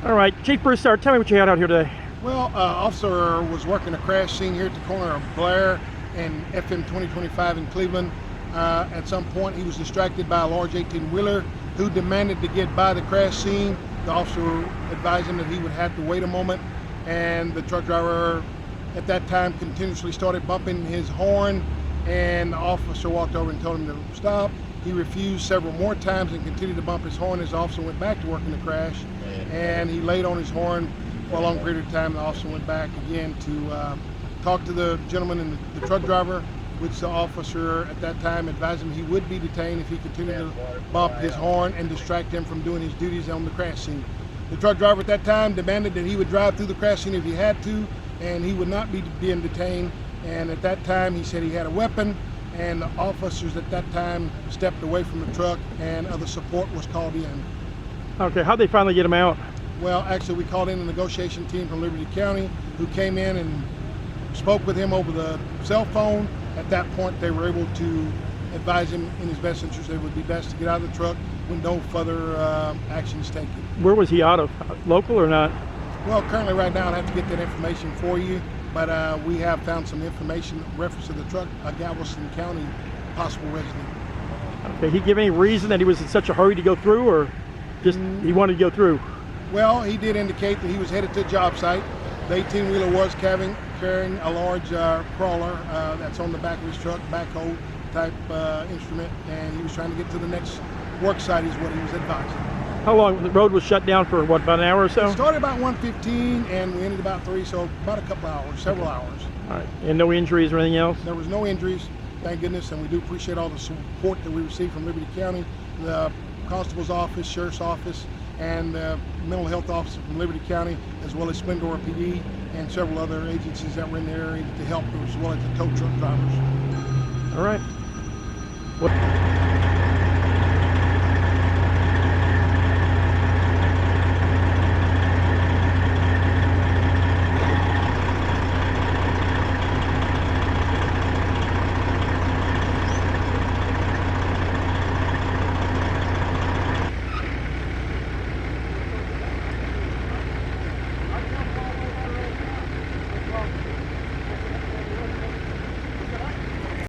All right, Chief Broussard, tell me what you had out here today. Well, officer was working a crash scene here at the corner of Blair and FM 2025 in Cleveland. At some point, he was distracted by a large 18-wheeler who demanded to get by the crash scene. The officer advised him that he would have to wait a moment, and the truck driver at that time continuously started bumping his horn, and the officer walked over and told him to stop. He refused several more times and continued to bump his horn as the officer went back to working the crash, and he laid on his horn for a long period of time. The officer went back again to talk to the gentleman and the truck driver, which the officer at that time advised him he would be detained if he continued to bump his horn and distract him from doing his duties on the crash scene. The truck driver at that time demanded that he would drive through the crash scene if he had to, and he would not be being detained. And at that time he said he had a weapon, and the officers at that time stepped away from the truck and other support was called in. Okay, how'd they finally get him out? Well, actually we called in a negotiation team from Liberty County who came in and spoke with him over the cell phone. At that point they were able to advise him in his best interest that it would be best to get out of the truck with no further actions taken. Where was he out of? Local or not? Well, currently right now I'd have to get that information for you, but we have found some information in reference to the truck, a Galveston County possible resident. Okay, he give any reason that he was in such a hurry to go through, or just he wanted to go through? Well, he did indicate that he was headed to a job site. The 18-wheeler was carrying a large crawler that's on the back of his truck, backhoe type instrument, and he was trying to get to the next work site is what he was advising. How long? The road was shut down for what, about an hour or so? It started about 1:15 and we ended about 3, so about a couple hours, several hours. All right, and no injuries or anything else? There was no injuries, thank goodness, and we do appreciate all the support that we received from Liberty County, the Constable's office, Sheriff's office, and the mental health officer from Liberty County, as well as Splendora PD and several other agencies that were in the area to help, as well as the tow truck drivers. All right. What?